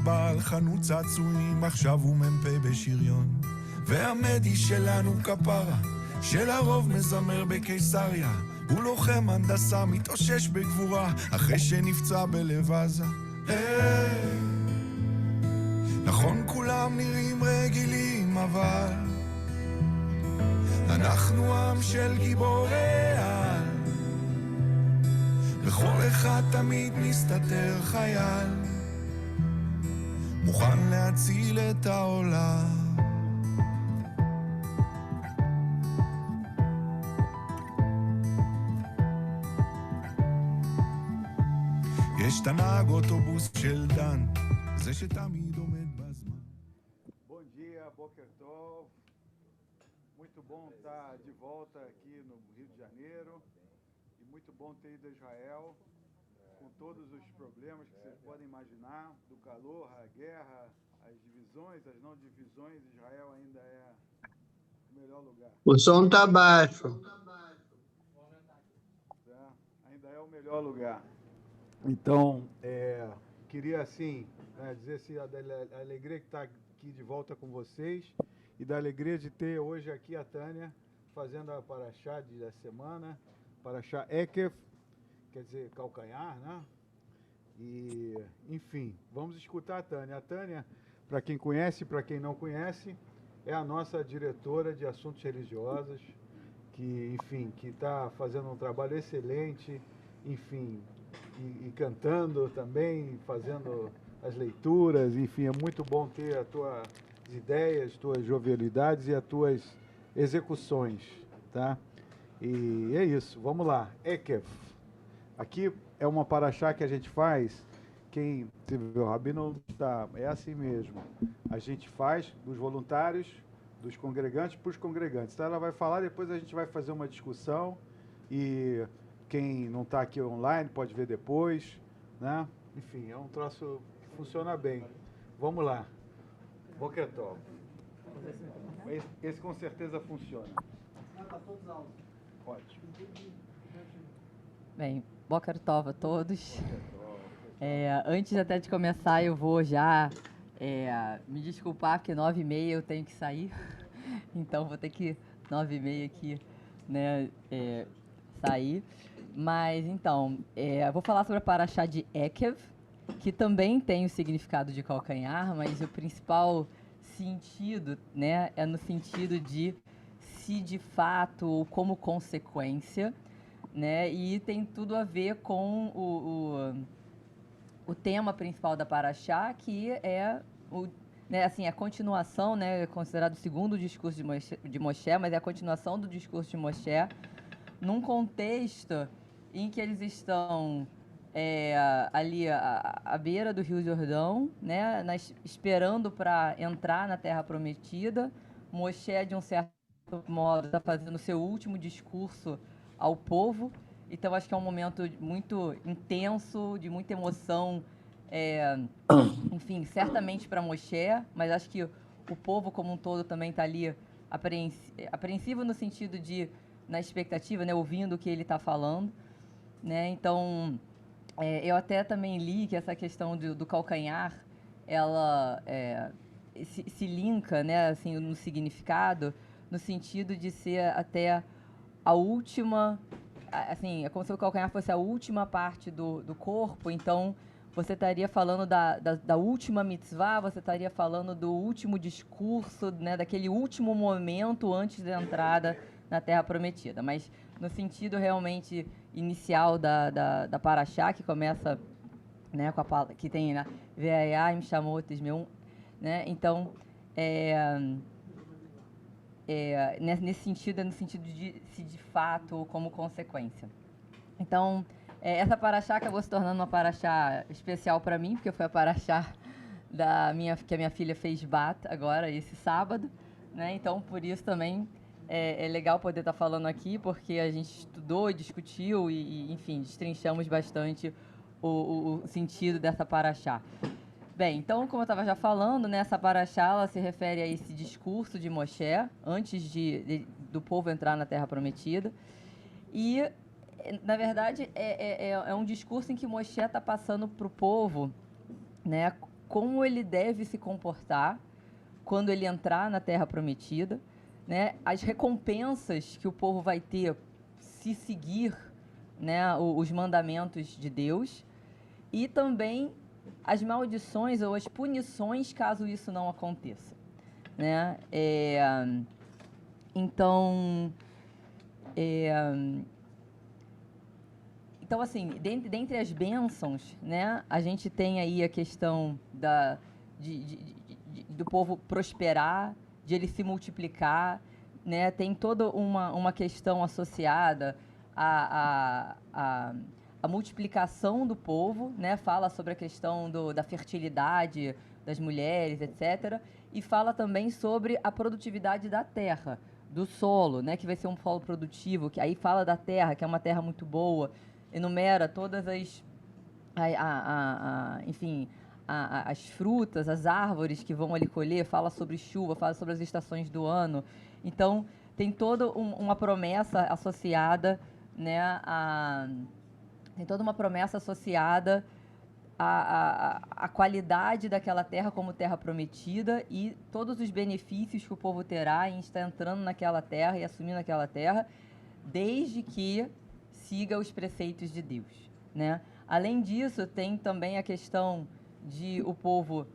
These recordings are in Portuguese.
בעל חנות צעצועים, עכשיו הוא מ"פ בשריון. והמדי שלנו כפרה, שלרוב מזמר בקיסריה, הוא לוחם הנדסה, מתאושש בגבורה, אחרי שנפצע בלב עזה. נכון כולם נראים רגילים, אבל אנחנו עם של גיבורי על, וכל אחד תמיד מסתתר חייל, מוכן להציל את העולם. יש תנהג אוטובוס של דן, זה שתמיד עומד בזמן. Bom dia, Boker Tov. Muito bom estar de volta aqui no Rio de Janeiro. E muito bom ter ido a Israel, com todos os problemas que vocês podem imaginar, do calor, a guerra, as divisões, as não divisões. Israel ainda é o melhor lugar. O som tá baixo. Ainda é o melhor lugar. Então, queria assim, dizer assim, a alegria que está aqui de volta com vocês e da alegria de ter hoje aqui a Tânia fazendo a Parashá da semana, Parashá Ekev, quer dizer, calcanhar, né? E, enfim, vamos escutar a Tânia. A Tânia, para quem conhece e para quem não conhece, é a nossa diretora de assuntos religiosos, que, enfim, que está fazendo um trabalho excelente, enfim, e cantando também, fazendo as leituras, enfim, é muito bom ter as tuas ideias, tuas jovialidades e as tuas execuções, tá? E é isso, vamos lá, Ekev. Aqui é uma paraxá que a gente faz, quem o Rabino tá, é assim mesmo, a gente faz dos voluntários, dos congregantes para os congregantes. Então ela vai falar, depois a gente vai fazer uma discussão e quem não está aqui online pode ver depois, né? Enfim, é um troço que funciona bem. Vamos lá. Boker Tov. Esse com certeza funciona. Está todos altos. Ótimo. Bem, Boker Tov a todos. Antes até de começar, eu vou já me desculpar, porque 9h30 eu tenho que sair. Então, vou ter que 9h30 aqui, né, sair. Mas, então, vou falar sobre a Parashá de Ekev, que também tem o significado de calcanhar, mas o principal sentido, né, é no sentido de se de fato ou como consequência, né, e tem tudo a ver com o tema principal da Parashá, que é né, assim, a continuação, né, é considerado o segundo discurso de Moshe, mas é a continuação do discurso de Moshe, num contexto em que eles estão ali à beira do Rio Jordão, né, esperando para entrar na Terra Prometida. Moshe, de um certo modo, está fazendo o seu último discurso ao povo. Então, acho que é um momento muito intenso, de muita emoção, enfim, certamente para Moshe, mas acho que o povo como um todo também está ali apreensivo no sentido de, na expectativa, né, ouvindo o que ele está falando, né? Então, eu até também li que essa questão do calcanhar, ela se linka, né, assim, no significado, no sentido de ser até a última, assim, é como se o calcanhar fosse a última parte do corpo. Então, você estaria falando da última mitzvah, você estaria falando do último discurso, né, daquele último momento antes da entrada na Terra Prometida. Mas no sentido realmente inicial da Parashá, que começa, né, com a palavra que tem, né, Ve'ayim Shamot Ismeum, né? Então, nesse sentido, é no sentido de se de fato ou como consequência. Então, essa Parashá acabou se tornando uma Parashá especial para mim, porque foi a Parashá que a minha filha fez Bat agora, esse sábado, né? Então, por isso também é legal poder estar falando aqui, porque a gente estudou e discutiu e enfim, destrinchamos bastante o sentido dessa Parashá. Bem, então, como eu estava já falando, né, essa Parashá ela se refere a esse discurso de Moshe, antes do povo entrar na Terra Prometida. E, na verdade, é um discurso em que Moshe está passando para o povo, né, como ele deve se comportar quando ele entrar na Terra Prometida, né? As recompensas que o povo vai ter se seguir, né, os mandamentos de Deus, e também as maldições ou as punições caso isso não aconteça, né? Então, assim, dentre as bênçãos, né, a gente tem aí a questão do povo prosperar, de ele se multiplicar, né? Tem toda uma questão associada à multiplicação do povo, né? Fala sobre a questão da fertilidade das mulheres, etc. E fala também sobre a produtividade da terra, do solo, né? Que vai ser um solo produtivo, que aí fala da terra, que é uma terra muito boa, enumera todas enfim, as frutas, as árvores que vão ali colher, fala sobre chuva, fala sobre as estações do ano. Então, tem toda uma promessa associada, né, tem toda uma promessa associada à qualidade daquela terra como terra prometida e todos os benefícios que o povo terá em estar entrando naquela terra e assumindo aquela terra, desde que siga os preceitos de Deus, né? Além disso, tem também a questão de o povo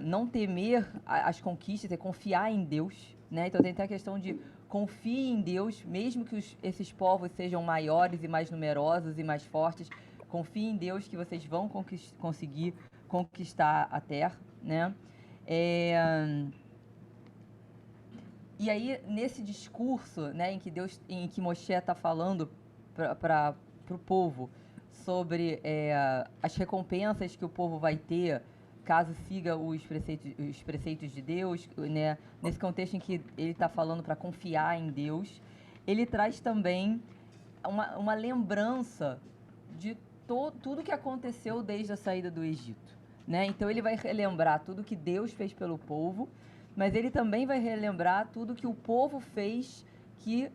não temer as conquistas e confiar em Deus, né? Então, tem até a questão de confie em Deus, mesmo que esses povos sejam maiores e mais numerosos e mais fortes, confie em Deus que vocês vão conseguir conquistar a terra, né? E aí, nesse discurso, né, em que Moshe está falando para o povo sobre as recompensas que o povo vai ter caso siga os preceitos de Deus, né, nesse contexto em que ele está falando para confiar em Deus, ele traz também uma lembrança de tudo que aconteceu desde a saída do Egito, né? Então, ele vai relembrar tudo que Deus fez pelo povo, mas ele também vai relembrar tudo que o povo fez que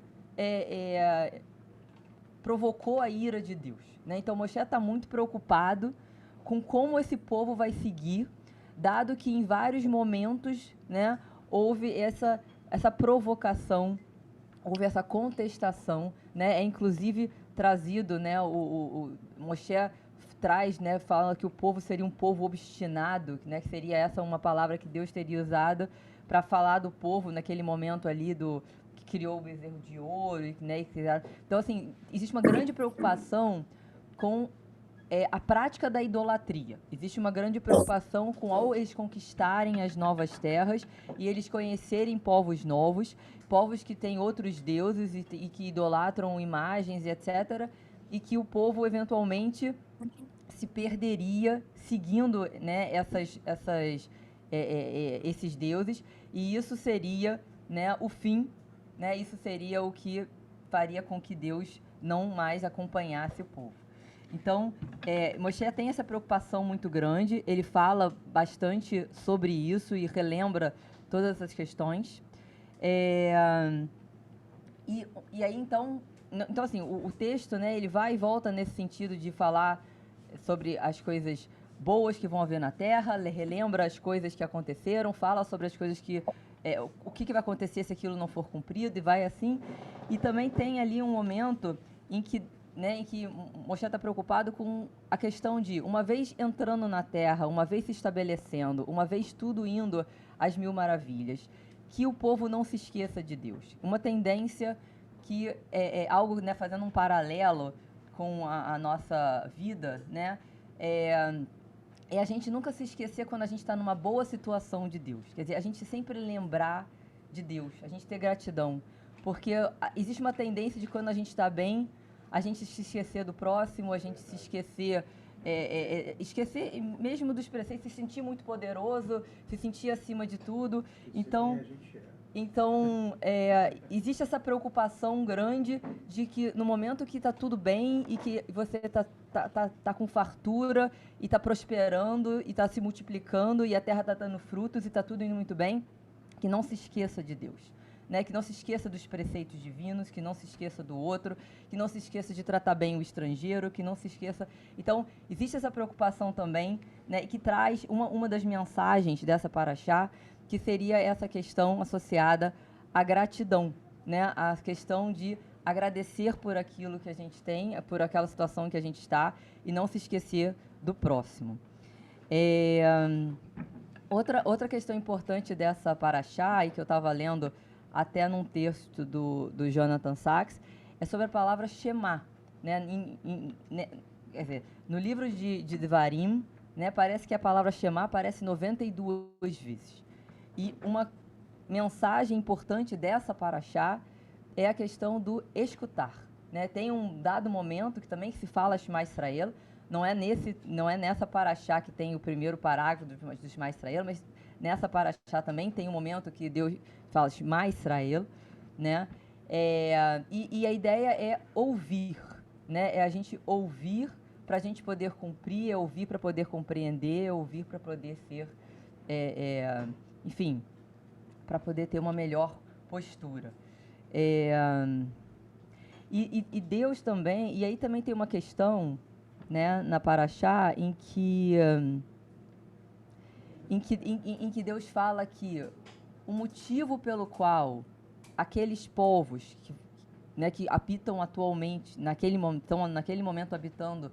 provocou a ira de Deus, né? Então, Moshe está muito preocupado com como esse povo vai seguir, dado que em vários momentos, né, houve essa provocação, houve essa contestação, né? É inclusive trazido, né, o Moshe traz, né, fala que o povo seria um povo obstinado, né, que seria essa uma palavra que Deus teria usado para falar do povo naquele momento ali que criou o bezerro de ouro, né? Então, assim, existe uma grande preocupação com a prática da idolatria. Existe uma grande preocupação com ao eles conquistarem as novas terras e eles conhecerem povos novos, povos que têm outros deuses e que idolatram imagens, etc., e que o povo eventualmente se perderia seguindo, né, esses deuses, e isso seria, né, o fim, né, isso seria o que faria com que Deus não mais acompanhasse o povo. Então, Moshe tem essa preocupação muito grande, ele fala bastante sobre isso e relembra todas essas questões. E aí, então assim, o texto, né, ele vai e volta nesse sentido de falar sobre as coisas boas que vão haver na terra, relembra as coisas que aconteceram, fala sobre as coisas que o que vai acontecer se aquilo não for cumprido, e vai assim. E também tem ali um momento em que Moshe está preocupado com a questão de, uma vez entrando na terra, uma vez se estabelecendo, uma vez tudo indo às mil maravilhas, que o povo não se esqueça de Deus. Uma tendência que é algo, né, fazendo um paralelo com a nossa vida, né, é a gente nunca se esquecer quando a gente está numa boa situação de Deus. Quer dizer, a gente sempre lembrar de Deus, a gente ter gratidão. Porque existe uma tendência de quando a gente está bem, a gente se esquecer do próximo, a gente se esquecer, esquecer mesmo dos preceitos, se sentir muito poderoso, se sentir acima de tudo. Então, existe essa preocupação grande de que no momento que está tudo bem e que você tá com fartura e está prosperando e está se multiplicando e a terra está dando frutos e está tudo indo muito bem, que não se esqueça de Deus. Né, que não se esqueça dos preceitos divinos, que não se esqueça do outro, que não se esqueça de tratar bem o estrangeiro, que não se esqueça... Então, existe essa preocupação também, né, e que traz uma das mensagens dessa paraxá, que seria essa questão associada à gratidão, né, a questão de agradecer por aquilo que a gente tem, por aquela situação que a gente está, e não se esquecer do próximo. Outra questão importante dessa paraxá, e que eu estava lendo até num texto do Jonathan Sachs, é sobre a palavra Shema. Né? Quer dizer, no livro de Devarim, né, parece que a palavra Shema aparece 92 vezes. E uma mensagem importante dessa paraxá é a questão do escutar. Né? Tem um dado momento que também se fala Shema Israel, não é nessa paraxá que tem o primeiro parágrafo do Shema Israel, mas nessa paraxá também tem um momento que Deus fala Shema Israel, né? E a ideia é ouvir, né? É a gente ouvir para a gente poder cumprir, é ouvir para poder compreender, é ouvir para poder ser, enfim, para poder ter uma melhor postura. E Deus também, e aí também tem uma questão, né, na paraxá, em que Deus fala que o motivo pelo qual aqueles povos que habitam atualmente, estão naquele momento habitando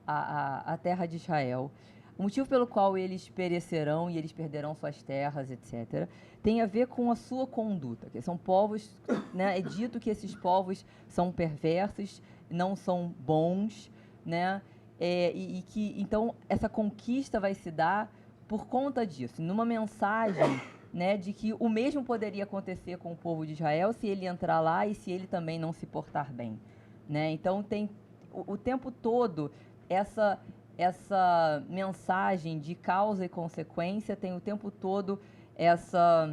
a terra de Israel, o motivo pelo qual eles perecerão e eles perderão suas terras, etc., tem a ver com a sua conduta. Que são povos, né, é dito que esses povos são perversos, não são bons, né, e que, então, essa conquista vai se dar por conta disso, numa mensagem, né, de que o mesmo poderia acontecer com o povo de Israel se ele entrar lá e se ele também não se portar bem. Né? Então, tem o tempo todo essa mensagem de causa e consequência, tem o tempo todo essa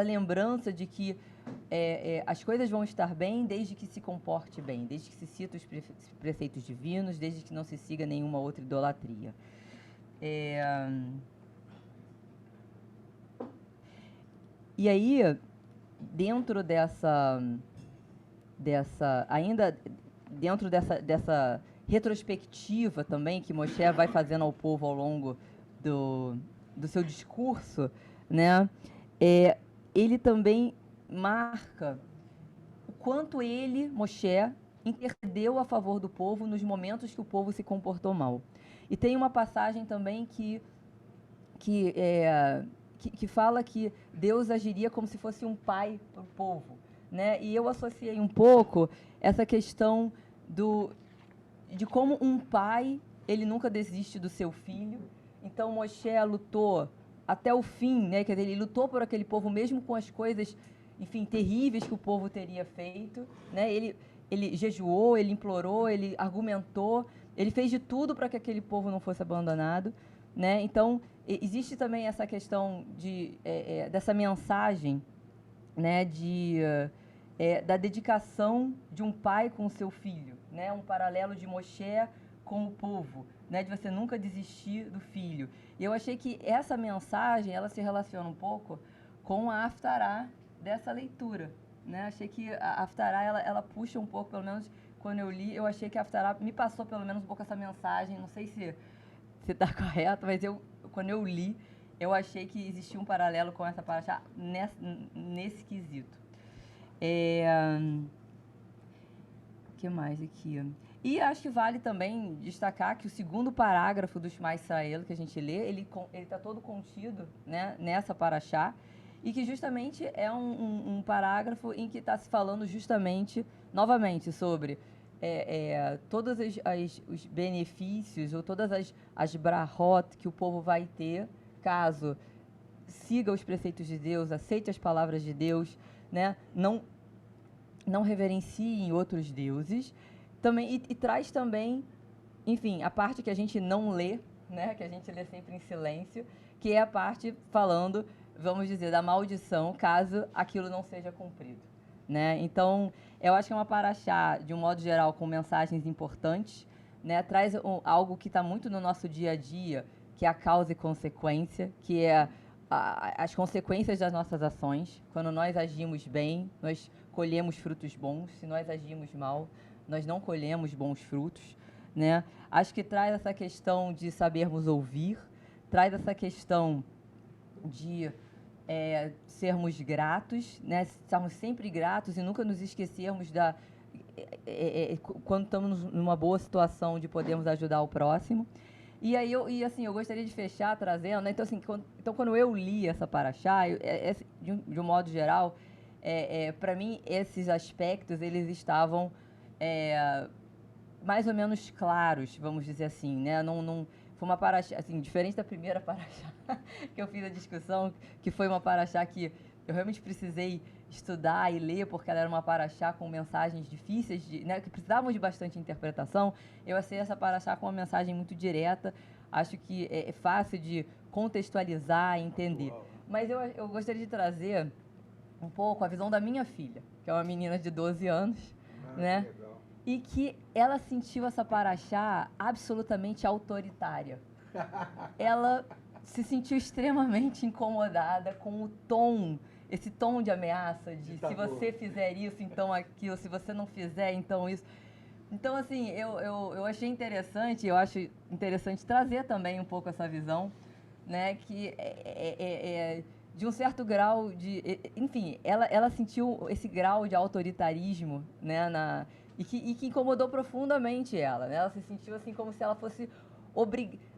lembrança de que as coisas vão estar bem desde que se comporte bem, desde que se cite os preceitos divinos, desde que não se siga nenhuma outra idolatria. E aí, dentro ainda dentro dessa retrospectiva também que Moshe vai fazendo ao povo ao longo do seu discurso, né, ele também marca o quanto ele, Moshe, intercedeu a favor do povo nos momentos que o povo se comportou mal. E tem uma passagem também que fala que Deus agiria como se fosse um pai para o povo, né? E eu associei um pouco essa questão de como um pai, ele nunca desiste do seu filho. Então, Moshe lutou até o fim, né? Quer dizer, ele lutou por aquele povo, mesmo com as coisas, enfim, terríveis que o povo teria feito, né? Ele jejuou, ele implorou, ele argumentou, ele fez de tudo para que aquele povo não fosse abandonado, né? Então, existe também essa questão dessa mensagem, né, da dedicação de um pai com o seu filho, né? Um paralelo de Moshe com o povo, né? De você nunca desistir do filho. E eu achei que essa mensagem, ela se relaciona um pouco com a Haftará dessa leitura, né? Achei que a Haftará, ela puxa um pouco, pelo menos quando eu li, eu achei que a Haftará me passou pelo menos um pouco essa mensagem, não sei se está correto, mas quando eu li, eu achei que existia um paralelo com essa paraxá nesse quesito. O que mais aqui? E acho que vale também destacar que o segundo parágrafo do Shema Israel que a gente lê, ele está todo contido, né, nessa paraxá, e que justamente é um parágrafo em que está se falando justamente, novamente, sobre todos os benefícios ou todas as brahot que o povo vai ter caso siga os preceitos de Deus, aceite as palavras de Deus, né? Não reverencie outros deuses. Também, e traz também, enfim, a parte que a gente não lê, né? Que a gente lê sempre em silêncio, que é a parte falando, vamos dizer, da maldição caso aquilo não seja cumprido. Né? Então, eu acho que é uma paraxá, de um modo geral, com mensagens importantes, né? Traz algo que está muito no nosso dia a dia, que é a causa e consequência, que é as consequências das nossas ações. Quando nós agimos bem, nós colhemos frutos bons. Se nós agimos mal, nós não colhemos bons frutos. Né? Acho que traz essa questão de sabermos ouvir, traz essa questão de sermos gratos, né? Estarmos sempre gratos e nunca nos esquecermos quando estamos numa boa situação de podermos ajudar o próximo. E aí eu gostaria de fechar trazendo, né? Então assim, quando eu li essa paraxá, de um modo geral, para mim esses aspectos eles estavam mais ou menos claros, vamos dizer assim, né? Não foi uma paraxá, assim, diferente da primeira paraxá que eu fiz a discussão, que foi uma paraxá que eu realmente precisei estudar e ler, porque ela era uma paraxá com mensagens difíceis, né, que precisavam de bastante interpretação. Eu achei essa paraxá com uma mensagem muito direta, acho que é fácil de contextualizar e entender. Mas eu gostaria de trazer um pouco a visão da minha filha, que é uma menina de 12 anos, né? E que ela sentiu essa paraxá absolutamente autoritária. Ela se sentiu extremamente incomodada com o tom, esse tom de ameaça, de se você fizer isso, então aquilo, se você não fizer, então isso. Então, assim, eu achei interessante, eu acho interessante trazer também um pouco essa visão, né, que de um certo grau de... Enfim, ela sentiu esse grau de autoritarismo, né, e que incomodou profundamente ela, né? Ela se sentiu assim como se ela fosse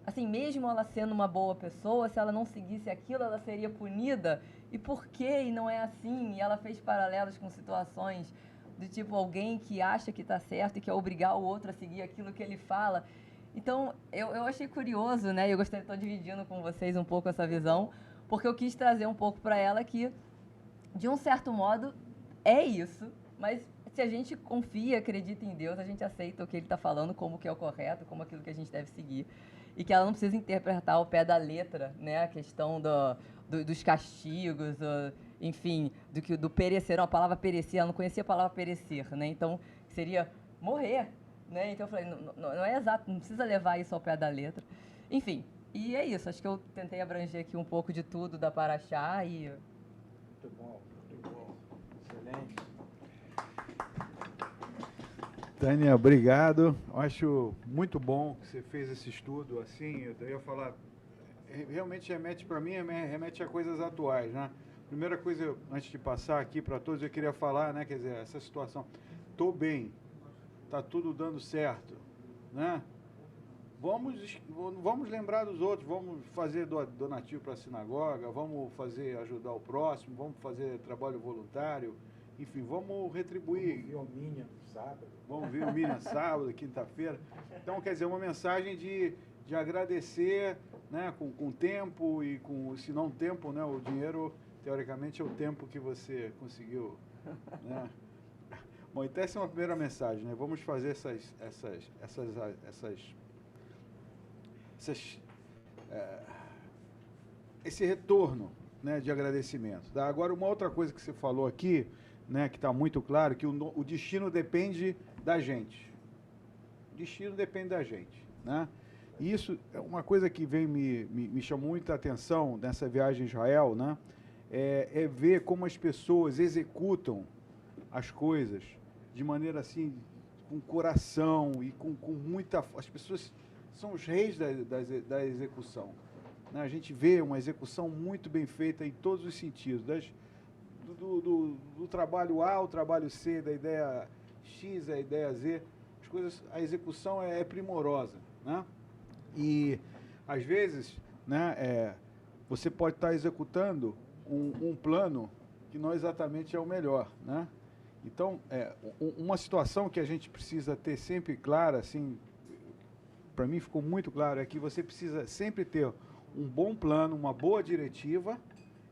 assim, mesmo ela sendo uma boa pessoa, se ela não seguisse aquilo, ela seria punida. E por quê? E não é assim. E ela fez paralelos com situações do tipo alguém que acha que está certo e quer obrigar o outro a seguir aquilo que ele fala. Então, eu achei curioso, né? Eu gostaria de estar dividindo com vocês um pouco essa visão, porque eu quis trazer um pouco para ela que, de um certo modo, é isso, mas se a gente confia, acredita em Deus, a gente aceita o que Ele está falando como que é o correto, como aquilo que a gente deve seguir. E que ela não precisa interpretar ao pé da letra, né, a questão dos castigos, enfim, do perecer. A palavra perecer, ela não conhecia a palavra perecer, né? Então, seria morrer, né? Então, eu falei, não é exato, não precisa levar isso ao pé da letra. Enfim, e é isso. Acho que eu tentei abranger aqui um pouco de tudo da paraxá e... Muito bom, excelente. Tânia, obrigado. Acho muito bom que você fez esse estudo assim. Eu ia falar, realmente remete para mim, remete a coisas atuais, né? Primeira coisa, antes de passar aqui para todos, eu queria falar, né? Quer dizer, essa situação. Tô bem, tá tudo dando certo, né? Vamos lembrar dos outros, vamos fazer donativo para a sinagoga, vamos ajudar o próximo, vamos fazer trabalho voluntário. Enfim, vamos retribuir. Vamos ver o Minion sábado. Vamos ver o Minion sábado, quinta-feira. Então, quer dizer, uma mensagem de agradecer, né, com tempo e com, se não tempo, né, o dinheiro, teoricamente, é o tempo que você conseguiu, né? Bom, então essa é uma primeira mensagem, né? Vamos fazer esse retorno, né, de agradecimento. Tá? Agora, uma outra coisa que você falou aqui, né, que está muito claro, que o destino depende da gente. O destino depende da gente, né? E isso é uma coisa que me chamou muita atenção nessa viagem a Israel, né? É ver como as pessoas executam as coisas de maneira assim, com coração e com muita... As pessoas são os reis da execução, né? A gente vê uma execução muito bem feita em todos os sentidos, do trabalho A ao trabalho C, da ideia X à ideia Z, a execução é primorosa, né? E às vezes, né, você pode estar executando um plano que não exatamente é o melhor, né? Então, uma situação que a gente precisa ter sempre clara, assim, para mim ficou muito claro, é que você precisa sempre ter um bom plano, uma boa diretiva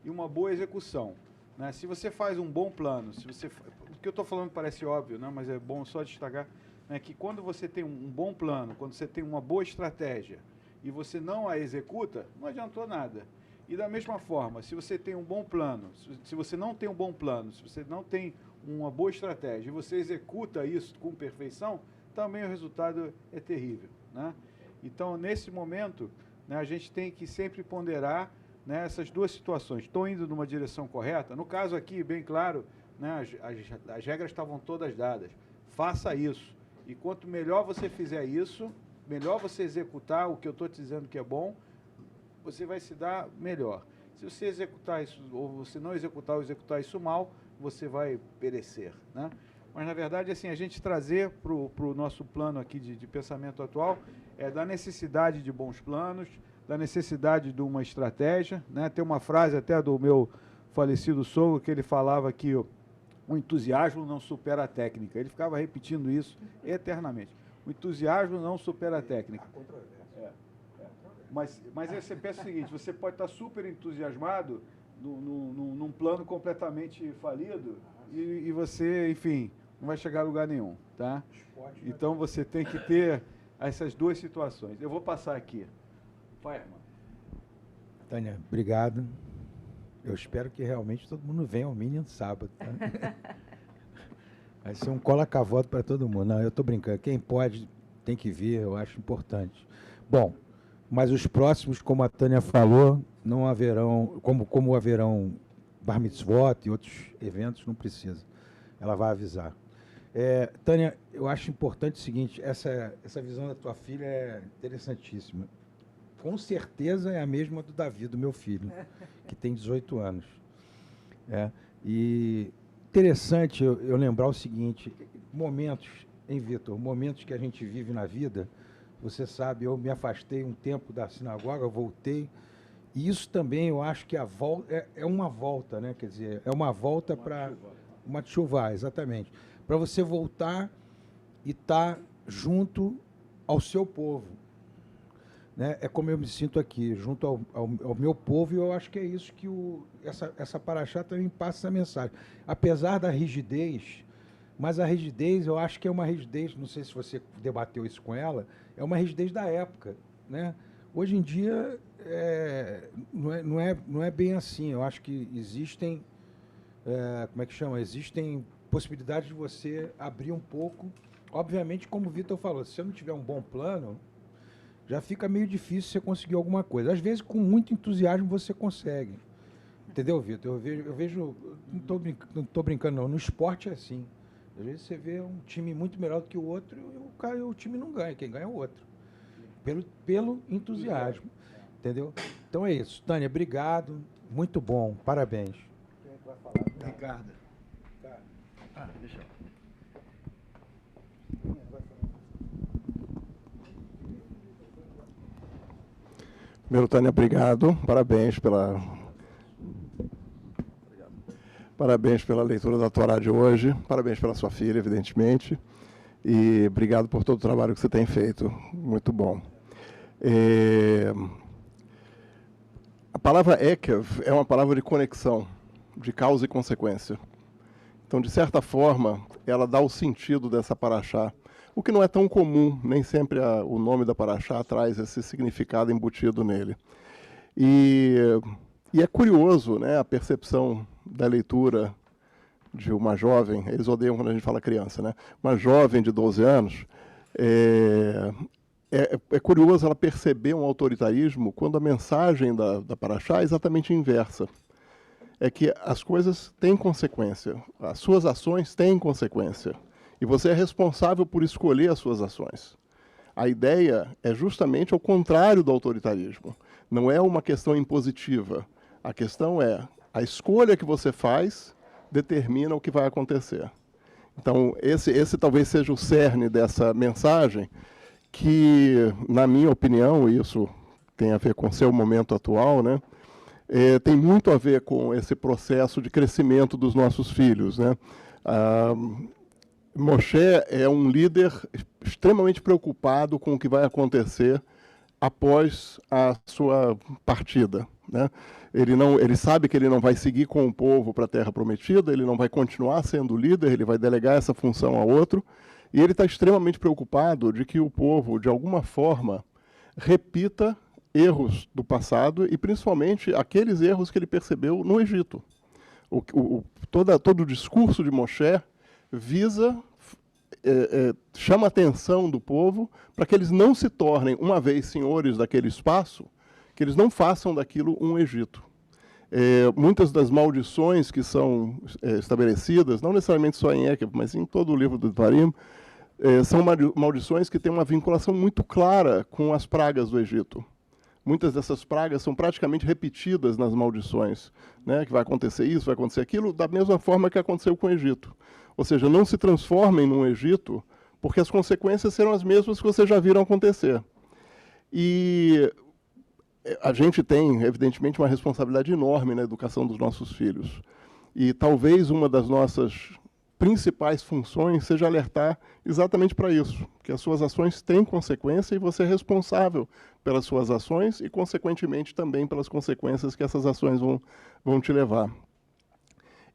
e uma boa execução. Né? Se você faz um bom plano, o que eu estou falando parece óbvio, né? Mas é bom só destacar, né, que quando você tem um bom plano, quando você tem uma boa estratégia e você não a executa, não adiantou nada. E da mesma forma, se você tem um bom plano, se você não tem um bom plano, se você não tem uma boa estratégia e você executa isso com perfeição, também o resultado é terrível, né? Então, nesse momento, né, a gente tem que sempre ponderar, né, essas duas situações. Estou indo numa direção correta? No caso aqui, bem claro, né, as regras estavam todas dadas. Faça isso. E quanto melhor você fizer isso, melhor você executar o que eu estou te dizendo que é bom, você vai se dar melhor. Se você executar isso, ou você não executar ou executar isso mal, você vai perecer, né? Mas, na verdade, assim, a gente trazer para o nosso plano aqui de pensamento atual é da necessidade de bons planos, da necessidade de uma estratégia, né? Tem uma frase até do meu falecido sogro que ele falava que o entusiasmo não supera a técnica. Ele ficava repetindo isso eternamente. O entusiasmo não supera a técnica. Mas aí você pensa o seguinte, você pode estar super entusiasmado num plano completamente falido e você, enfim, não vai chegar a lugar nenhum, tá? Então você tem que ter essas duas situações. Eu vou passar aqui. Vai, irmão. Tânia, obrigado. Eu espero que realmente todo mundo venha ao Mini no sábado. Tá? Vai ser um cola-cavoto para todo mundo. Não, eu estou brincando. Quem pode tem que vir, eu acho importante. Bom, mas os próximos, como a Tânia falou, não haverão, como haverão bar mitzvot e outros eventos, não precisa. Ela vai avisar. Tânia, eu acho importante o seguinte, essa visão da tua filha é interessantíssima. Com certeza é a mesma do Davi, do meu filho, que tem 18 anos. E interessante eu lembrar o seguinte, momentos, hein, Vitor, momentos que a gente vive na vida, você sabe, eu me afastei um tempo da sinagoga, voltei, e isso também eu acho que a volta é uma volta, né? Quer dizer, é uma volta para uma tchuvá, exatamente. Para você voltar e estar junto ao seu povo. Né? É como eu me sinto aqui, junto ao meu povo, e eu acho que é isso que essa paraxá também passa essa mensagem. Apesar da rigidez, mas a rigidez, eu acho que é uma rigidez, não sei se você debateu isso com ela, é uma rigidez da época. Né? Hoje em dia, não é bem assim. Eu acho que existem, como é que chama? Existem possibilidades de você abrir um pouco. Obviamente, como o Vitor falou, se você não tiver um bom plano, já fica meio difícil você conseguir alguma coisa. Às vezes, com muito entusiasmo, você consegue. Entendeu, Vitor? Eu vejo não estou brincando, não. No esporte é assim. Às vezes você vê um time muito melhor do que o outro e o time não ganha. Quem ganha é o outro. Pelo entusiasmo. Entendeu? Então é isso. Tânia, obrigado. Muito bom. Parabéns. Quem vai falar? Ricardo. Deixa eu. Primeiro, Tânia, obrigado. Parabéns pela leitura da Torá de hoje. Parabéns pela sua filha, evidentemente. E obrigado por todo o trabalho que você tem feito. Muito bom. A palavra Ekev é uma palavra de conexão, de causa e consequência. Então, de certa forma, ela dá o sentido dessa paraxá, o que não é tão comum, nem sempre o nome da paraxá traz esse significado embutido nele. E é curioso, né, a percepção da leitura de uma jovem, eles odeiam quando a gente fala criança, né? Uma jovem de 12 anos, é curioso ela perceber um autoritarismo quando a mensagem da paraxá é exatamente inversa. É que as coisas têm consequência, as suas ações têm consequência, e você é responsável por escolher as suas ações. A ideia é justamente ao contrário do autoritarismo. Não é uma questão impositiva. A questão é a escolha que você faz determina o que vai acontecer. Então, esse talvez seja o cerne dessa mensagem, que, na minha opinião, isso tem a ver com o seu momento atual, né? Tem muito a ver com esse processo de crescimento dos nossos filhos, né? Moshe é um líder extremamente preocupado com o que vai acontecer após a sua partida, né? Ele sabe que ele não vai seguir com o povo para a Terra Prometida, ele não vai continuar sendo líder, ele vai delegar essa função a outro, e ele está extremamente preocupado de que o povo, de alguma forma, repita erros do passado e, principalmente, aqueles erros que ele percebeu no Egito. Todo o discurso de Moshe visa, chama a atenção do povo para que eles não se tornem, uma vez senhores daquele espaço, que eles não façam daquilo um Egito. Muitas das maldições que são estabelecidas, não necessariamente só em Ekev, mas em todo o livro do Dvarim, são maldições que têm uma vinculação muito clara com as pragas do Egito. Muitas dessas pragas são praticamente repetidas nas maldições, né? Que vai acontecer isso, vai acontecer aquilo, da mesma forma que aconteceu com o Egito. Ou seja, não se transformem num Egito, porque as consequências serão as mesmas que vocês já viram acontecer. E a gente tem, evidentemente, uma responsabilidade enorme na educação dos nossos filhos. E talvez uma das nossas principais funções seja alertar exatamente para isso, que as suas ações têm consequência e você é responsável pelas suas ações e, consequentemente, também pelas consequências que essas ações vão te levar.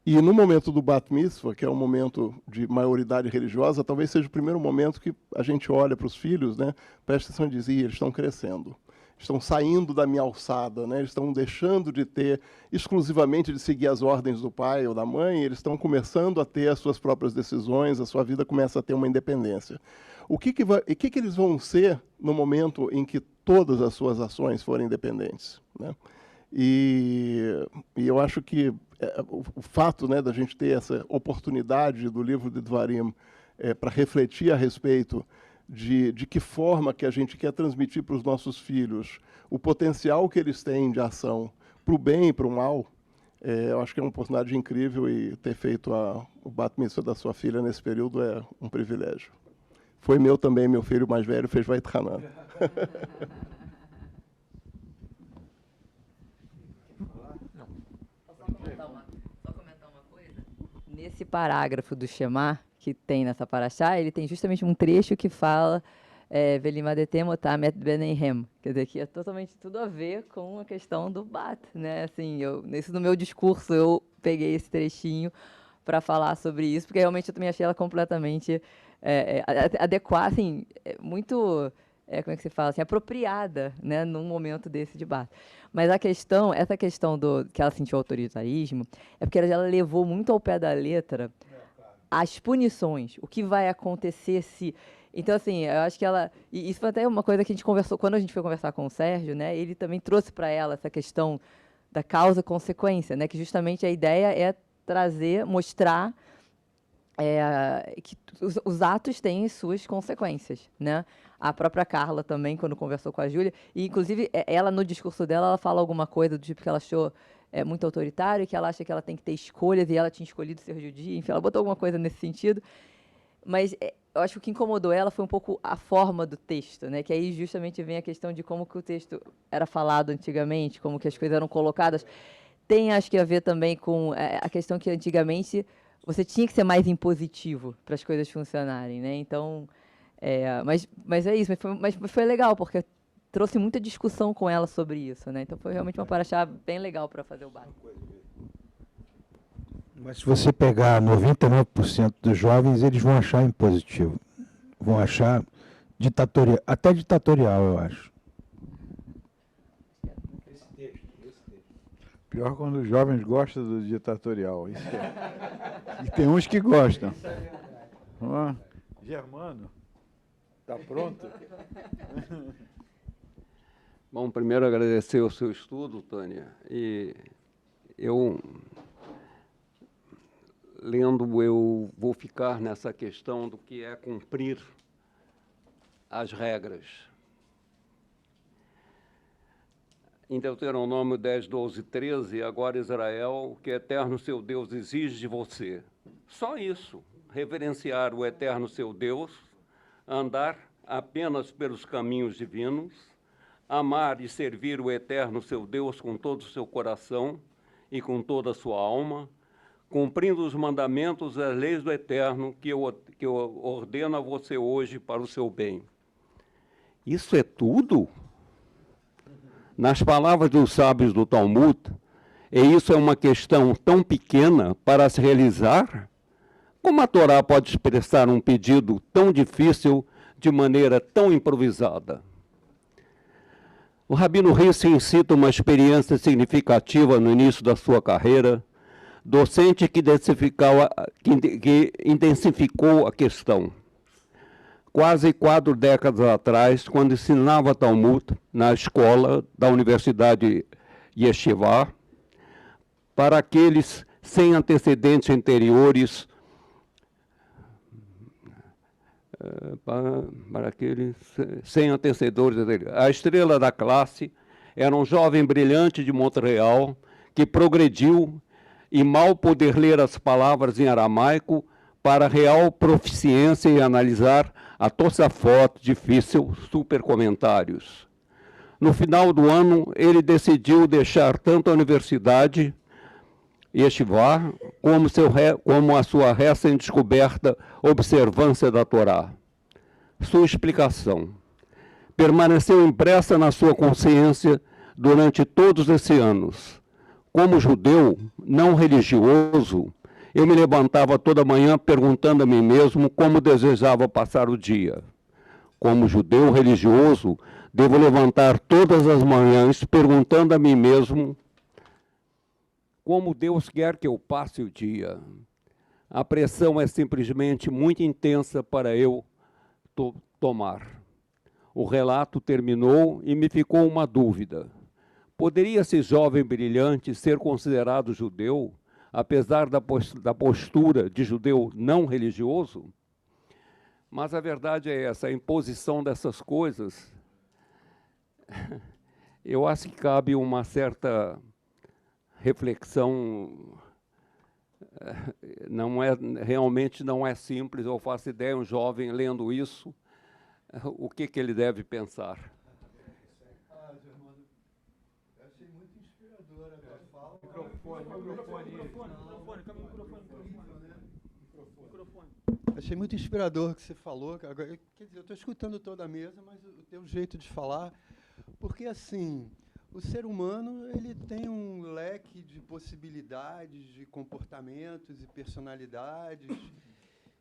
E no momento do Bat Mitzvah, que é um momento de maioridade religiosa, talvez seja o primeiro momento que a gente olha para os filhos, né, presta atenção e diz, eles estão crescendo. Estão saindo da minha alçada, né? Eles estão deixando de ter exclusivamente de seguir as ordens do pai ou da mãe, eles estão começando a ter as suas próprias decisões, a sua vida começa a ter uma independência. O que eles vão ser no momento em que todas as suas ações forem independentes, né? E eu acho que o fato, né, da gente ter essa oportunidade do livro de Dvarim para refletir a respeito de que forma que a gente quer transmitir para os nossos filhos o potencial que eles têm de ação para o bem e para o mal, eu acho que é uma oportunidade incrível e ter feito o Bat Mitzvah da sua filha nesse período é um privilégio. Foi meu também, meu filho mais velho fez Vait Hanan. Só comentar uma coisa. Nesse parágrafo do Shema, que tem nessa paraxá, ele tem justamente um trecho que fala Velimadetem otam et beneihem, quer dizer, que é totalmente tudo a ver com a questão do Bat, né? Assim, no meu discurso eu peguei esse trechinho para falar sobre isso, porque realmente eu também achei ela completamente adequada, assim, muito, como é que se fala, assim, apropriada, né, num momento desse debate. Mas essa questão que ela sentiu autoritarismo, é porque ela levou muito ao pé da letra as punições, o que vai acontecer se... Então, assim, eu acho que ela... E isso foi até uma coisa que a gente conversou, quando a gente foi conversar com o Sérgio, né, ele também trouxe para ela essa questão da causa-consequência, né, que justamente a ideia é mostrar que os atos têm suas consequências, né? A própria Carla também, quando conversou com a Júlia, e inclusive ela, no discurso dela, ela fala alguma coisa do tipo que ela achou muito autoritário, que ela acha que ela tem que ter escolhas, e ela tinha escolhido ser judia, enfim, ela botou alguma coisa nesse sentido. Mas eu acho que o que incomodou ela foi um pouco a forma do texto, né? Que aí justamente vem a questão de como que o texto era falado antigamente, como que as coisas eram colocadas. Tem, acho que, a ver também com a questão que antigamente você tinha que ser mais impositivo para as coisas funcionarem, né? Então, mas é isso, mas foi legal, porque trouxe muita discussão com ela sobre isso, né? Então foi realmente uma paraxá bem legal para fazer o bar. Mas se você pegar 99% dos jovens, eles vão achar impositivo. Vão achar ditatorial, até ditatorial, eu acho. Pior quando os jovens gostam do ditatorial. Isso E tem uns que gostam. Germano, está pronto? Bom, primeiro agradecer o seu estudo, Tânia. E eu, lendo, eu vou ficar nessa questão do que é cumprir as regras. Em Deuteronômio 10, 12 e 13, agora Israel, o que eterno seu Deus exige de você. Só isso, reverenciar o eterno seu Deus, andar apenas pelos caminhos divinos, amar e servir o eterno seu Deus com todo o seu coração e com toda a sua alma, cumprindo os mandamentos e as leis do eterno que eu ordeno a você hoje para o seu bem. Isso é tudo? Nas palavras dos sábios do Talmud, e isso é uma questão tão pequena para se realizar? Como a Torá pode expressar um pedido tão difícil de maneira tão improvisada? O Rabino Rissin cita uma experiência significativa no início da sua carreira, docente que intensificou a questão. Quase 4 décadas atrás, quando ensinava Talmud na escola da Universidade Yeshiva, para aqueles sem antecedentes anteriores para aqueles sem antecedores dele. A estrela da classe era um jovem brilhante de Montreal que progrediu e mal poder ler as palavras em aramaico para real proficiência e analisar a Tosafot, difícil, super comentários. No final do ano, ele decidiu deixar tanto a universidade Yeshiva como a sua recém-descoberta observância da Torá. Sua explicação permaneceu impressa na sua consciência durante todos esses anos. Como judeu não religioso, eu me levantava toda manhã perguntando a mim mesmo como desejava passar o dia. Como judeu religioso, devo levantar todas as manhãs perguntando a mim mesmo como Deus quer que eu passe o dia. A pressão é simplesmente muito intensa para eu tomar. O relato terminou e me ficou uma dúvida. Poderia esse jovem brilhante ser considerado judeu, apesar da postura de judeu não religioso? Mas a verdade é essa, a imposição dessas coisas, eu acho que cabe uma certa reflexão, realmente não é simples, eu faço ideia, um jovem lendo isso, o que ele deve pensar? Germano, eu achei muito inspiradora a tua fala. Achei muito inspirador o que você falou. Agora, quer dizer, eu estou escutando toda a mesa, mas o teu jeito de falar, porque assim, o ser humano ele tem um leque de possibilidades, de comportamentos e personalidades.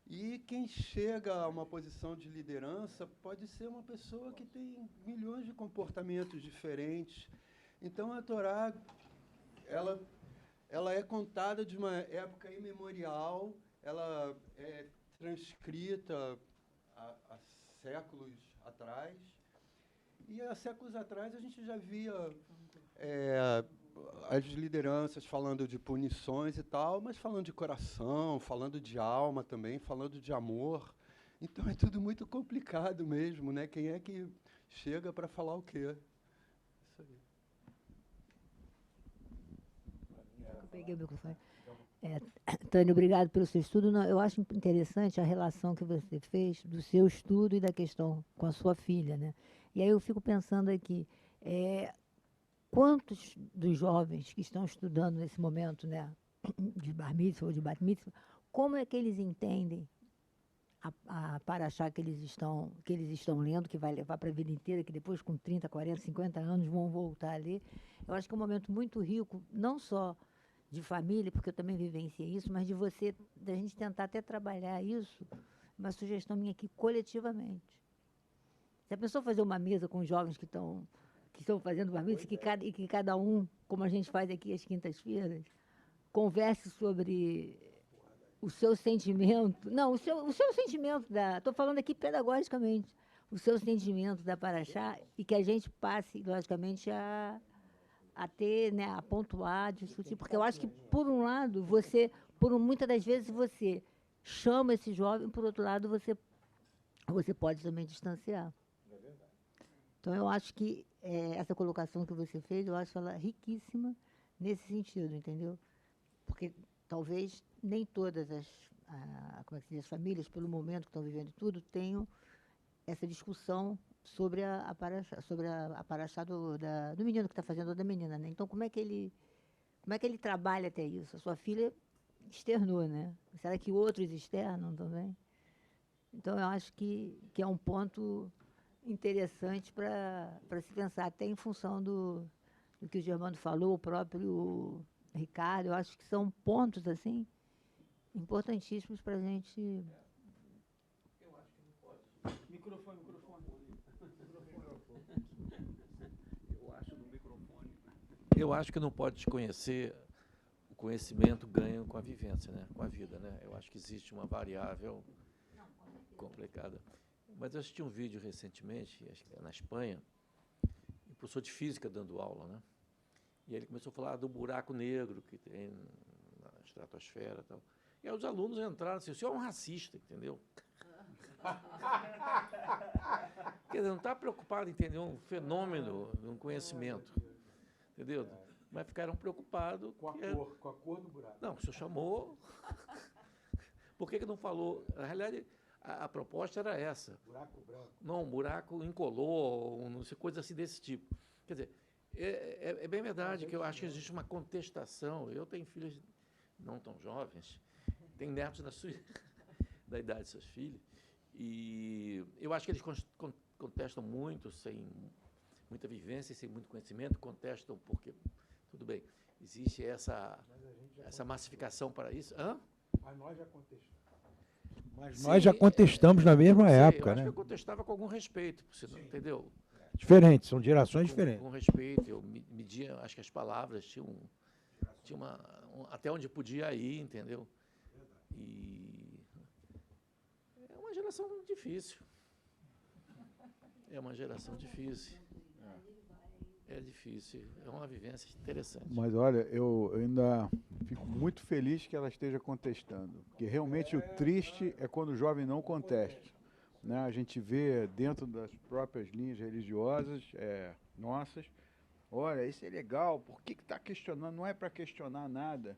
E quem chega a uma posição de liderança pode ser uma pessoa que tem milhões de comportamentos diferentes. Então, a Torá, ela é contada de uma época imemorial, ela é transcrita há séculos atrás. E há séculos atrás a gente já via as lideranças falando de punições e tal, mas falando de coração, falando de alma também, falando de amor. Então é tudo muito complicado mesmo, né? Quem é que chega para falar o quê? Isso aí. Eu peguei o microfone. Tânia, obrigado pelo seu estudo. Não, eu acho interessante a relação que você fez do seu estudo e da questão com a sua filha, né? E aí eu fico pensando aqui, quantos dos jovens que estão estudando nesse momento, né, de bar mitzvah ou de bat mitzvah, como é que eles entendem a paraxá que eles estão lendo, que vai levar para a vida inteira, que depois com 30, 40, 50 anos vão voltar a ler. Eu acho que é um momento muito rico, não só de família, porque eu também vivenciei isso, mas da gente tentar até trabalhar isso, uma sugestão minha aqui, coletivamente. Se a pessoa fazer uma mesa com os jovens que estão fazendo bar mitzvah, e que cada um, como a gente faz aqui às quintas-feiras, converse sobre o seu sentimento, não, o seu sentimento estou falando aqui pedagogicamente, o seu sentimento da paraxá, e que a gente passe, logicamente, a ter, né, a pontuar, discutir, porque eu acho que, por um lado, muitas das vezes você chama esse jovem, por outro lado, você pode também distanciar. Então, eu acho que essa colocação que você fez, eu acho ela riquíssima nesse sentido, entendeu? Porque talvez nem todas as famílias, pelo momento que estão vivendo tudo, tenham essa discussão sobre a paraxá do menino que está fazendo, ou da menina, né? Então, como é que ele trabalha até isso? A sua filha externou, né? Será que outros externam também? Então, eu acho que é um ponto interessante para se pensar, até em função do que o Germano falou, o próprio Ricardo. Eu acho que são pontos, assim, importantíssimos para a gente... Eu acho que não pode. Microfone. Eu acho que não pode desconhecer o conhecimento ganho com a vivência, né? Com a vida, né? Eu acho que existe uma variável complicada. Mas eu assisti um vídeo recentemente, acho que na Espanha, um professor de física dando aula, né? E ele começou a falar do buraco negro que tem na estratosfera e tal. E aí os alunos entraram assim, o senhor é um racista, entendeu? Quer dizer, não está preocupado em entender um fenômeno, um conhecimento. Entendeu? Mas ficaram preocupados Com a cor do buraco. Não, o senhor chamou. Por que não falou? Na realidade, a proposta era essa. Buraco branco. Não, um buraco incolor, não sei, coisa assim desse tipo. Quer dizer, é bem verdade que eu acho que existe uma contestação. Eu tenho filhos não tão jovens, tenho netos da idade de seus filhos, e eu acho que eles contestam muito, sem muita vivência, sem muito conhecimento, contestam porque, tudo bem, existe essa massificação para isso. Hã? Mas nós já contestamos. Mas nós já contestamos na mesma época, eu acho né? que eu contestava com algum respeito, entendeu? Diferentes, são gerações diferentes. Com respeito, eu media, acho que as palavras tinham até onde podia ir, entendeu? E é uma geração difícil. É uma geração difícil. É difícil, é uma vivência interessante. Mas olha, eu ainda fico muito feliz que ela esteja contestando, porque realmente o triste é quando o jovem não contesta. Né? A gente vê dentro das próprias linhas religiosas nossas, olha, isso é legal, por que está questionando? Não é para questionar nada.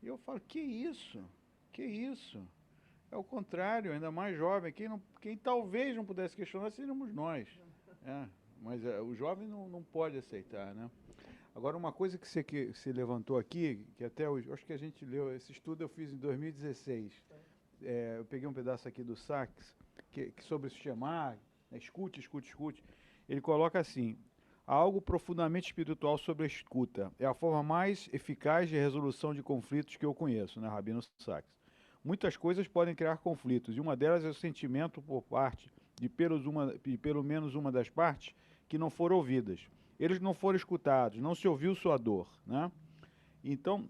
E eu falo, que isso? Que isso? É o contrário, ainda mais jovem. Quem talvez não pudesse questionar seríamos nós. Mas o jovem não pode aceitar, né? Agora, uma coisa que você levantou aqui, que até hoje, acho que a gente leu, esse estudo eu fiz em 2016. Eu peguei um pedaço aqui do Sachs, que sobre se chamar, né, escute. Ele coloca assim, há algo profundamente espiritual sobre a escuta. É a forma mais eficaz de resolução de conflitos que eu conheço, né, Rabino Sachs. Muitas coisas podem criar conflitos, e uma delas é o sentimento por parte de pelo menos uma das partes que não foram ouvidas. Eles não foram escutados, não se ouviu sua dor, né? Então,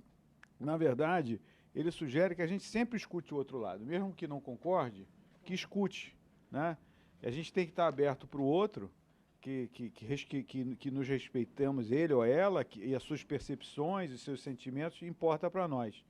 na verdade, ele sugere que a gente sempre escute o outro lado, mesmo que não concorde, que escute, né? E a gente tem que estar aberto para o outro, que nos respeitamos, ele ou ela, e as suas percepções e seus sentimentos, importa para nós.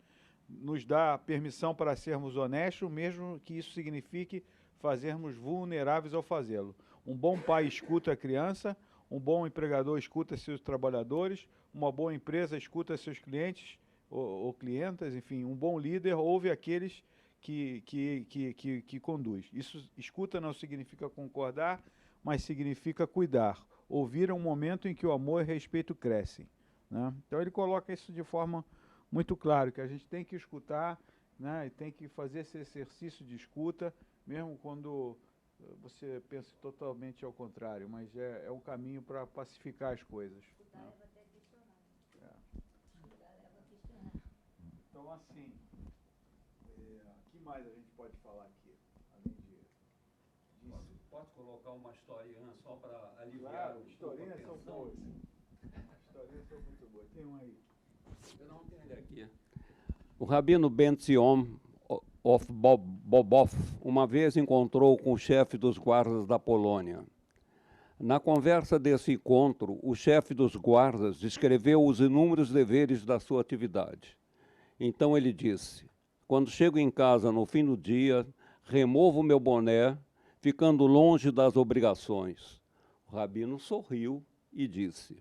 Nos dá permissão para sermos honestos, mesmo que isso signifique fazermos vulneráveis ao fazê-lo. Um bom pai escuta a criança, um bom empregador escuta seus trabalhadores, uma boa empresa escuta seus clientes ou clientas, enfim, um bom líder ouve aqueles que conduz. Isso, escuta não significa concordar, mas significa cuidar. Ouvir é um momento em que o amor e o respeito crescem, né? Então ele coloca isso de forma muito clara, que a gente tem que escutar, né, e tem que fazer esse exercício de escuta, mesmo quando você pensa totalmente ao contrário, mas é um caminho para pacificar as coisas. Escutar leva até a questionar. Escutar leva a questionar. Então, assim, o que mais a gente pode falar aqui, além disso? Pode colocar uma historinha só para aliviar Claro, o historinhas são boas. Historinhas são muito boas. Tem uma aí. Eu não tenho ele aqui. O Rabino Ben Zion of Bobov uma vez encontrou com o chefe dos guardas da Polônia. Na conversa desse encontro, o chefe dos guardas descreveu os inúmeros deveres da sua atividade. Então ele disse, quando chego em casa no fim do dia, removo meu boné, ficando longe das obrigações. O Rabino sorriu e disse,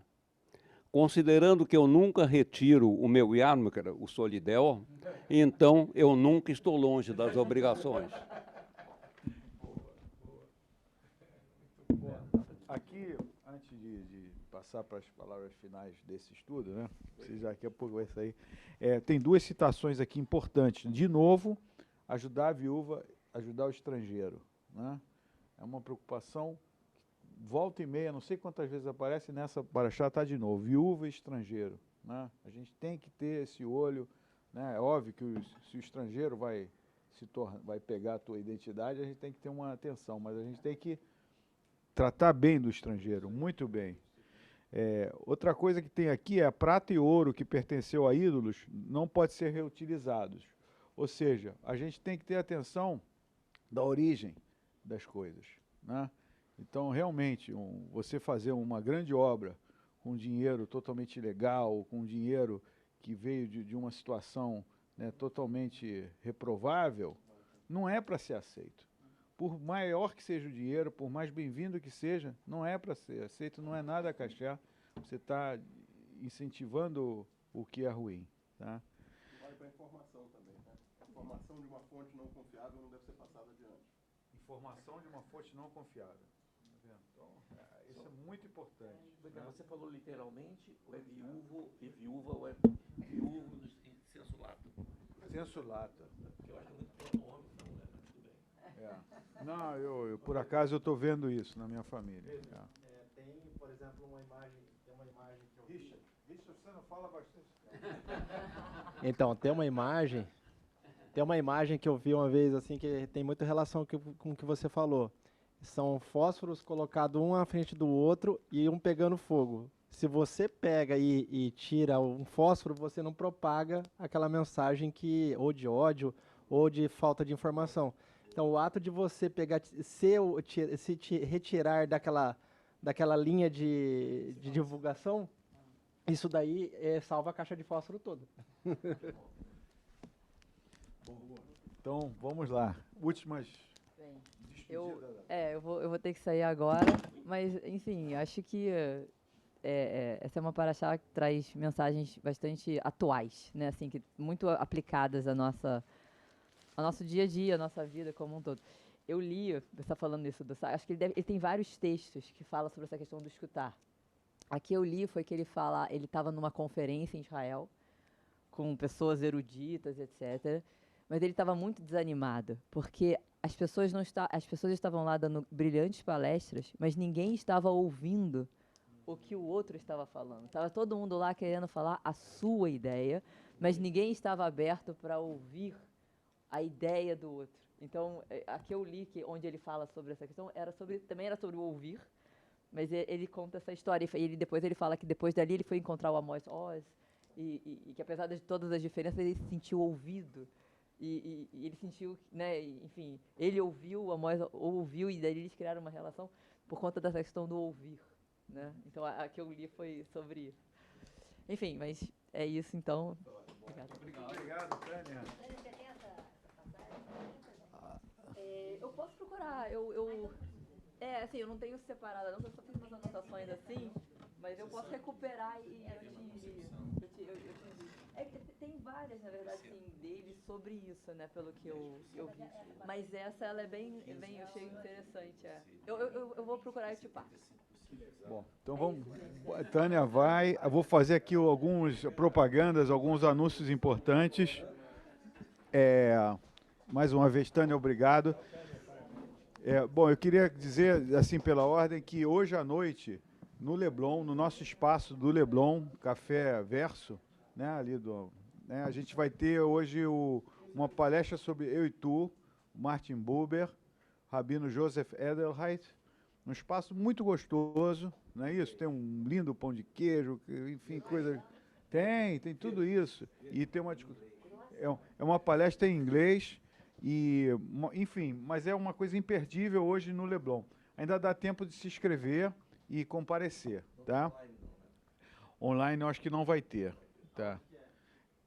considerando que eu nunca retiro o meu yarmulke, o solidel, então eu nunca estou longe das obrigações. Aqui, antes de passar para as palavras finais desse estudo, né? Vocês daqui a pouco vai sair. Tem duas citações aqui importantes. De novo, ajudar a viúva, ajudar o estrangeiro, né? É uma preocupação. Volta e meia, não sei quantas vezes aparece nessa paraxá, está de novo, viúva e estrangeiro, né? A gente tem que ter esse olho, né? É óbvio que se o estrangeiro vai pegar a tua identidade, a gente tem que ter uma atenção, mas a gente tem que tratar bem do estrangeiro, muito bem. Outra coisa que tem aqui é a prata e ouro que pertenceu a ídolos não pode ser reutilizados. Ou seja, a gente tem que ter atenção da origem das coisas, né? Então, realmente, você fazer uma grande obra com dinheiro totalmente ilegal, com dinheiro que veio de uma situação, né, totalmente reprovável, não é para ser aceito. por maior que seja o dinheiro, por mais bem-vindo que seja, não é para ser aceito, não é nada a caixar. Você está incentivando o que é ruim, tá? Vale para informação também, né? Informação de uma fonte não confiável não deve ser passada adiante. Informação de uma fonte não confiável. Tá vendo? Então, isso é muito importante. Né? Você falou literalmente, ou é viúvo e viúva, ou é viúvo no senso lato? Senso lato. Que eu acho muito pronome, não, né? Mas tudo bem. É. Não, eu por acaso eu estou vendo isso na minha família. Tem, por exemplo, uma imagem que eu vi. Richard, você não fala bastante. Então, tem uma imagem que eu vi uma vez assim que tem muita relação com o que você falou. São fósforos colocados um à frente do outro e um pegando fogo. Se você pega e tira um fósforo, você não propaga aquela mensagem que ou de ódio ou de falta de informação. Então, o ato de você pegar, retirar daquela linha de divulgação, isso daí salva a caixa de fósforo toda. Então, vamos lá. Últimas Bem, despedidas. eu vou ter que sair agora, mas, enfim, acho que essa é uma paraxá que traz mensagens bastante atuais, né? Assim, que muito aplicadas ao nosso dia a dia, à nossa vida como um todo. Eu li, você está falando isso, acho que ele tem vários textos que falam sobre essa questão do escutar. Aqui eu li foi que ele estava numa conferência em Israel, com pessoas eruditas, etc., mas ele estava muito desanimado, porque as pessoas estavam lá dando brilhantes palestras, mas ninguém estava ouvindo o que o outro estava falando. Estava todo mundo lá querendo falar a sua ideia, mas ninguém estava aberto para ouvir a ideia do outro. Então, aqui eu li onde ele fala sobre essa questão, também era sobre o ouvir, mas ele conta essa história. E depois ele fala que depois dali ele foi encontrar o Amos Oz, e que apesar de todas as diferenças, ele se sentiu ouvido. E ele sentiu, né, enfim, ele ouviu, o Amos ouviu, e daí eles criaram uma relação por conta dessa questão do ouvir, né? Então, a que eu li foi sobre isso. Enfim, mas é isso, então. Obrigado, Tânia. Eu posso procurar, assim, eu não tenho separada não, eu só fiz umas anotações assim, mas eu posso recuperar e eu te digo. Tem várias, na verdade, sim, dele sobre isso, né, pelo que eu vi. Mas essa, ela é bem eu achei interessante, Eu vou procurar e te passo. Bom, então vamos. A Tânia vai. Eu vou fazer aqui algumas propagandas, alguns anúncios importantes. Mais uma vez, Tânia, obrigado. Bom, eu queria dizer, assim, pela ordem, que hoje à noite, no Leblon, no nosso espaço do Leblon, Café Verso, né, ali né, a gente vai ter hoje uma palestra sobre Eu e Tu, Martin Buber, Rabino Joseph Edelheit, um espaço muito gostoso, não é isso? Tem um lindo pão de queijo, enfim, coisa... Tem tudo isso. E tem uma palestra em inglês, enfim, mas é uma coisa imperdível hoje no Leblon. Ainda dá tempo de se inscrever e comparecer, tá? Online eu acho que não vai ter, tá?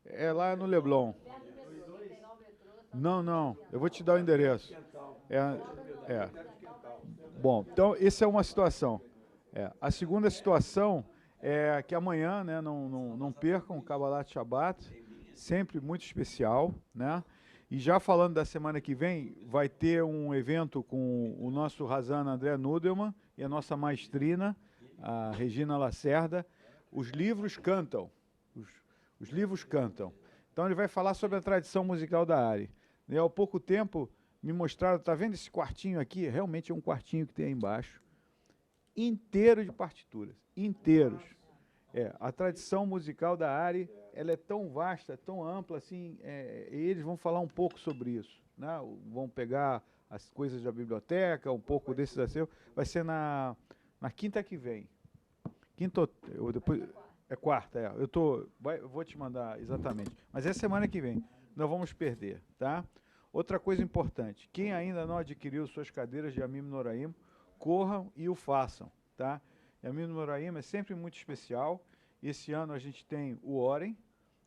É lá no Leblon. Não, eu vou te dar o endereço. Bom, então essa é uma situação. A segunda situação é que amanhã, né, não percam o Kabbalat Shabbat, sempre muito especial, né? E já falando da semana que vem, vai ter um evento com o nosso Razan André Nudelman e a nossa maestrina, a Regina Lacerda. Os livros cantam. Os livros cantam. Então ele vai falar sobre a tradição musical da Ari. E há pouco tempo me mostraram, tá vendo esse quartinho aqui? Realmente é um quartinho que tem aí embaixo, inteiro de partituras, inteiros. A tradição musical da Ari, ela é tão vasta, tão ampla, assim, e eles vão falar um pouco sobre isso, né? Vão pegar as coisas da biblioteca, um pouco desses acervos. Vai ser na quinta que vem. Quarta. Eu vou te mandar exatamente. Mas é semana que vem. Não vamos perder, tá? Outra coisa importante, quem ainda não adquiriu suas cadeiras de Yamim Noraim, corram e o façam, tá? Yamim Noraim é sempre muito especial. Esse ano a gente tem o Oren,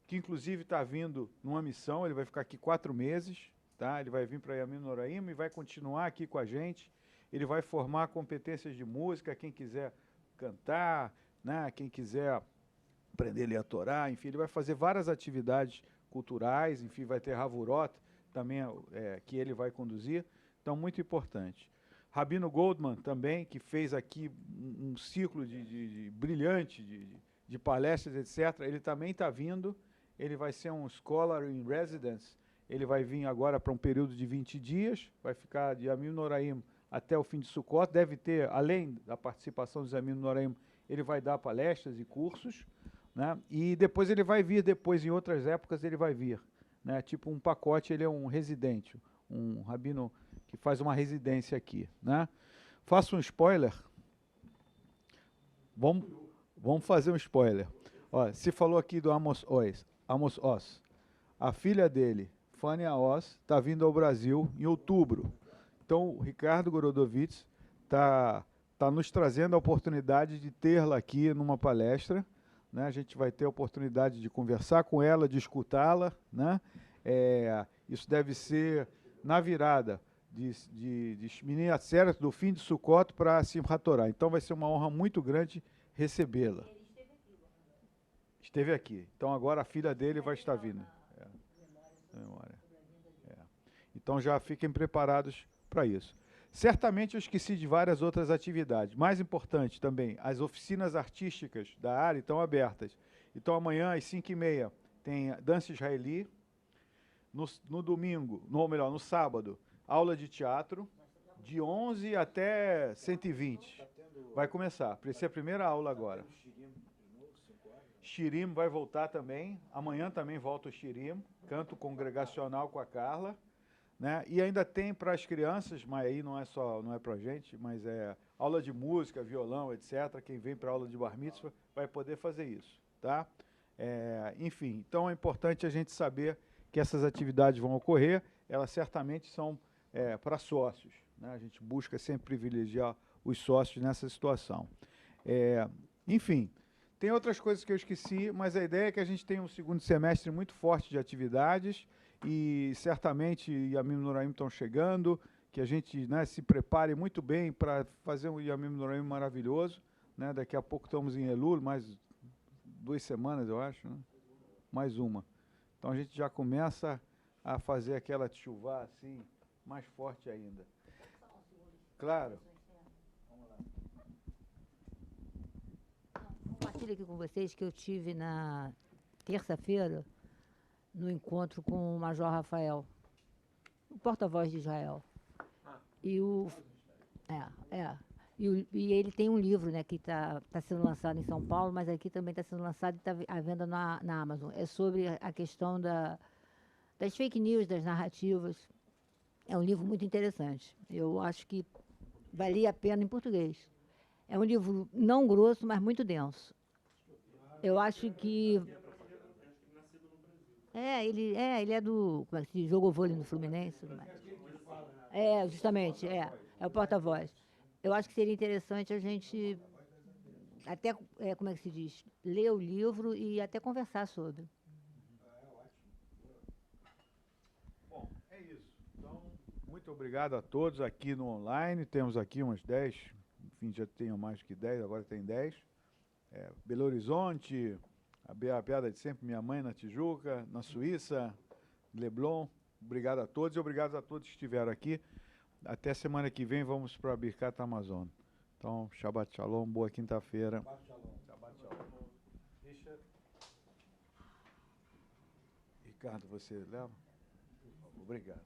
que inclusive está vindo numa missão, ele vai ficar aqui 4 meses, tá? tá? Ele vai vir para Yamim Noraim e vai continuar aqui com a gente. Ele vai formar competências de música, quem quiser cantar, né? Quem quiser aprender a ler a Torá, enfim, ele vai fazer várias atividades culturais, enfim, vai ter Havurot também, que ele vai conduzir, então muito importante. Rabino Goldman também, que fez aqui um ciclo brilhante de palestras, etc., ele também está vindo, ele vai ser um Scholar in Residence, ele vai vir agora para um período de 20 dias, vai ficar de Yamim Noraim até o fim de Sukkot, deve ter, além da participação do Yamim Noraim, ele vai dar palestras e cursos, né? E depois ele vai vir, em outras épocas ele vai vir, né? Tipo um pacote, ele é um residente, um rabino que faz uma residência aqui, né? Faço um spoiler. Vamos fazer um spoiler. Ó, se falou aqui do Amos Oz. A filha dele, Fania Oz, está vindo ao Brasil em outubro. Então, o Ricardo Gorodovitz está nos trazendo a oportunidade de tê-la aqui numa palestra, né? A gente vai ter a oportunidade de conversar com ela, de escutá-la, né? Isso deve ser na virada de Shmini Atzeret, do fim de Sukkot para Simchat Torah. Então vai ser uma honra muito grande recebê-la. Esteve aqui. Então agora a filha dele vai estar vindo. Então já fiquem preparados para isso. Certamente eu esqueci de várias outras atividades. Mais importante também, as oficinas artísticas da área estão abertas. Então amanhã às 5h30 tem dança israeli. No domingo, no sábado, aula de teatro, de 11 até 120. Vai começar. Vai ser a primeira aula agora. Shirim vai voltar também. Amanhã também volta o Shirim, canto congregacional com a Carla. Né? E ainda tem para as crianças, mas aí não é para a gente, mas é aula de música, violão, etc. Quem vem para aula de Bar Mitzvah vai poder fazer isso. Tá? Enfim, então é importante a gente saber que essas atividades vão ocorrer, elas certamente são para sócios, né? A gente busca sempre privilegiar os sócios nessa situação. Enfim, tem outras coisas que eu esqueci, mas a ideia é que a gente tenha um segundo semestre muito forte de atividades e certamente Yamim Noraim estão chegando, que a gente, né, se prepare muito bem para fazer um Yamim Noraim maravilhoso, né? Daqui a pouco estamos em Elul, mais 2 semanas, eu acho, né? Mais uma. Então a gente já começa a fazer aquela tchuvá assim, mais forte ainda. Claro. Compartilho aqui com vocês que eu tive na terça-feira no encontro com o Major Rafael, o porta-voz de Israel. E e ele tem um livro, né, que está sendo lançado em São Paulo, mas aqui também está sendo lançado e está à venda na Amazon. É sobre a questão das fake news, das narrativas. É um livro muito interessante. Eu acho que valia a pena em português. É um livro não grosso, mas muito denso. Eu acho que... ele é do... Como é que se diz? Jogou vôlei no Fluminense. Tudo mais. Justamente, é o porta-voz. Eu acho que seria interessante a gente até, como é que se diz, ler o livro e até conversar sobre. Bom, é isso. Então, muito obrigado a todos aqui no online. Temos aqui umas 10, enfim, já tenho mais que 10, agora tem 10. Belo Horizonte, a piada de sempre, minha mãe na Tijuca, na Suíça, Leblon. Obrigado a todos e obrigado a todos que estiveram aqui. Até semana que vem vamos para a Birkat Amazon. Então, Shabbat Shalom, boa quinta-feira. Shabbat Shalom. Ricardo, você leva? Obrigado.